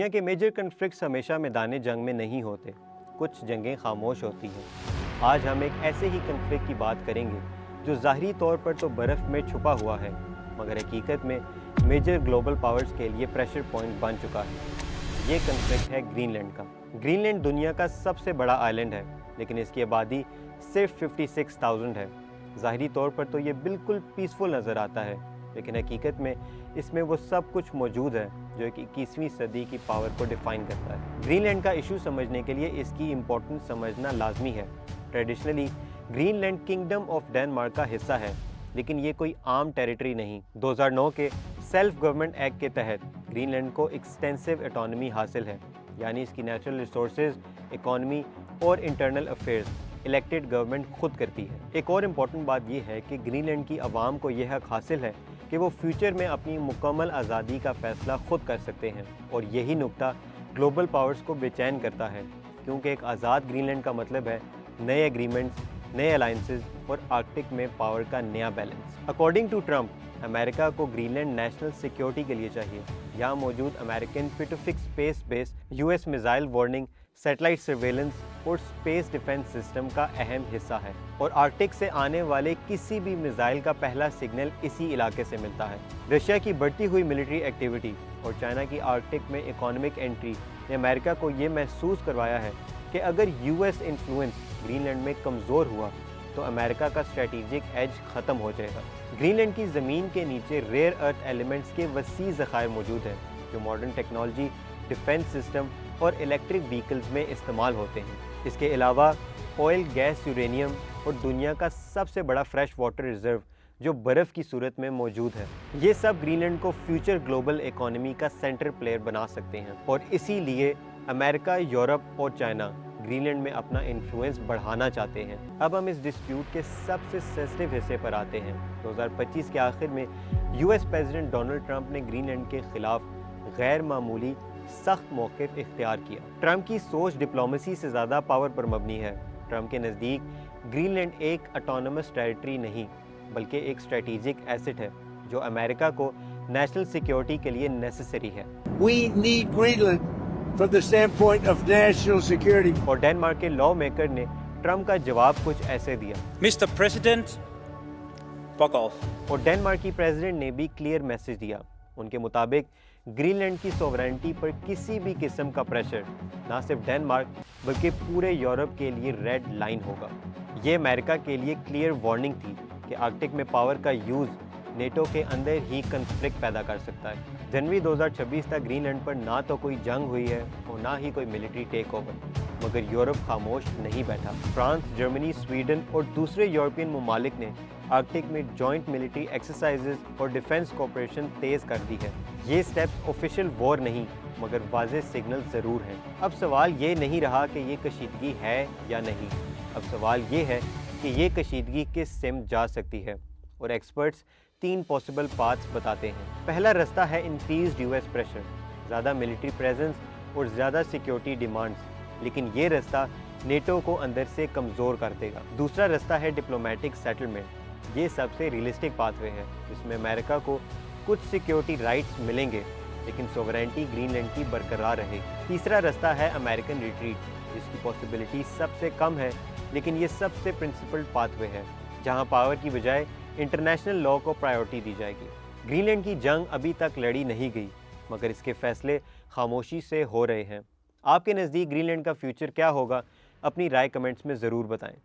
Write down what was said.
دنیا کے major conflicts ہمیشہ میدان جنگ میں نہیں ہوتے، کچھ جنگیں خاموش ہوتی ہیں۔ آج ہم ایک ایسے ہی کنفلکٹ کی بات کریں گے جو ظاہری طور پر تو برف میں چھپا ہوا ہے، مگر حقیقت میں میجر گلوبل پاورز کے لیے پریشر پوائنٹ بن چکا ہے۔ یہ کنفلکٹ ہے گرین لینڈ کا۔ گرین لینڈ دنیا کا سب سے بڑا آئلینڈ ہے، لیکن اس کی آبادی صرف 56,000 ہے۔ ظاہری طور پر تو یہ بالکل پیسفل نظر آتا ہے، لیکن حقیقت میں اس میں وہ سب کچھ موجود ہے جو ایک 21ویں صدی کی پاور کو ڈیفائن کرتا ہے۔ گرین لینڈ کا ایشو سمجھنے کے لیے اس کی امپورٹنس سمجھنا لازمی ہے۔ Traditionally Greenland kingdom of Denmark کا حصہ ہے، لیکن یہ کوئی عام ٹیریٹری نہیں۔ 2009 کے سیلف گورنمنٹ ایکٹ کے تحت گرین لینڈ کو ایکسٹینسو اٹانومی حاصل ہے، یعنی اس کی نیچرل ریسورسز، اکانومی اور انٹرنل افیئرز الیکٹڈ گورنمنٹ خود کرتی ہے۔ ایک اور امپورٹنٹ بات یہ ہے کہ گرین لینڈ کی عوام کو یہ حق حاصل ہے کہ وہ فیوچر میں اپنی مکمل آزادی کا فیصلہ خود کر سکتے ہیں، اور یہی نکتہ گلوبل پاورز کو بے چین کرتا ہے، کیونکہ ایک آزاد گرین لینڈ کا مطلب ہے نئے ایگریمنٹس، نئے الائنسز اور آرکٹک میں پاور کا نیا بیلنس۔ اکارڈنگ ٹو ٹرمپ، امریکہ کو گرین لینڈ نیشنل سیکیورٹی کے لیے چاہیے۔ یہاں موجود امریکن پیٹوفک اسپیس بیس U S missile warning, satellite surveillance اور اسپیس ڈیفنس سسٹم کا اہم حصہ ہے، اور آرکٹک سے آنے والے کسی بھی میزائل کا پہلا سگنل اسی علاقے سے ملتا ہے۔ رشیا کی بڑھتی ہوئی ملٹری ایکٹیویٹی اور چائنا کی آرکٹک میں اکانومک انٹری نے امریکہ کو یہ محسوس کروایا ہے کہ اگر U S influence Greenland میں کمزور ہوا تو امریکہ کا اسٹریٹجک ایج ختم ہو جائے گا۔ گرین لینڈ کی زمین کے نیچے ریئر ارتھ ایلیمنٹس کے وسیع ذخائر موجود ہیں جو ماڈرن ٹیکنالوجی، ڈیفنس سسٹم اور الیکٹرک وہیکلز میں استعمال ہوتے ہیں۔ اس کے علاوہ آئل، گیس، یورینیم اور دنیا کا سب سے بڑا فریش واٹر ریزرو جو برف کی صورت میں موجود ہے۔ یہ سب گرین لینڈ کو فیوچر گلوبل اکانومی کا سینٹر پلیئر بنا سکتے ہیں، اور اسی لیے امریکہ، یورپ اور چائنا گرین لینڈ میں اپنا انفلوئنس بڑھانا چاہتے ہیں۔ اب ہم اس ڈسپیوٹ کے سب سے سینسٹیو حصے پر آتے ہیں۔ 2025 کے آخر میں U S president Donald Trump نے گرین لینڈ کے خلاف غیر معمولی سخت موقف اختیار کیا۔ ٹرمپ کی سوچ ڈپلومیسی سے زیادہ پاور پر مبنی ہے۔ ٹرمپ کے نزدیک گرین لینڈ ایک اٹانومس ٹیریٹری نہیں، بلکہ ایک اسٹریٹجک ایسٹ ہے جو امریکہ کو نیشنل سیکیورٹی کے لیے نیسیسری ہے۔ We need Greenland from the standpoint of national security. اور ڈینمارک کے لا میکر نے ٹرمپ کا جواب کچھ ایسے دیا۔ Mr. President, fuck off. اور ڈینمارک کی پریزیڈنٹ نے بھی کلیئر میسج دیا۔ ان کے مطابق گرین لینڈ کی سوورینٹی پر کسی بھی قسم کا پریشر نہ صرف ڈینمارک بلکہ پورے یورپ کے لیے ریڈ لائن ہوگا۔ یہ امریکہ کے لیے کلیئر وارننگ تھی کہ آرکٹک میں پاور کا یوز نیٹو کے اندر ہی کنفلکٹ پیدا کر سکتا ہے۔ جنوری 2026 تک گرین لینڈ پر نہ تو کوئی جنگ ہوئی ہے اور نہ ہی کوئی ملٹری ٹیک اوور، مگر یورپ خاموش نہیں بیٹھا۔ فرانس، جرمنی، سویڈن اور دوسرے یورپین ممالک نے آرکٹک میں جوائنٹ ملٹری ایکسرسائزز اور ڈیفنس کوآپریشن تیز کر دی ہے۔ یہ سٹیپس آفیشیل وار نہیں، مگر واضح سگنل ضرور ہیں۔ اب سوال یہ نہیں رہا کہ یہ کشیدگی ہے یا نہیں، اب سوال یہ ہے کہ یہ کشیدگی کس سمت جا سکتی ہے، اور ایکسپرٹس 3 پاسبل پاتھس بتاتے ہیں۔ پہلا رستہ ہے انکریزڈ یو ایس پریشر، زیادہ ملٹری پریزنس اور زیادہ سیکیورٹی ڈیمانڈز، لیکن یہ رستہ نیٹو کو اندر سے کمزور کر دے گا۔ دوسرا رستہ ہے ڈپلومیٹک سیٹلمنٹ، یہ سب سے ریئلسٹک پاتھ وے ہے، جس میں امریکہ کو کچھ سیکیورٹی رائٹس ملیں گے لیکن سوورینٹی گرین لینڈ کی برقرار رہے گی۔ تیسرا رستہ ہے امریکن ریٹریٹ، جس کی پاسبلٹی سب سے کم ہے لیکن یہ سب سے پرنسپلڈ پاتھ وے ہے، جہاں پاور کی بجائے انٹرنیشنل لاء کو پرائیورٹی دی جائے گی۔ گرین لینڈ کی جنگ ابھی تک لڑی نہیں گئی، مگر اس کے فیصلے خاموشی سے ہو رہے ہیں۔ آپ کے نزدیک گرین لینڈ کا فیوچر کیا ہوگا؟ اپنی رائے کمنٹس میں ضرور بتائیں۔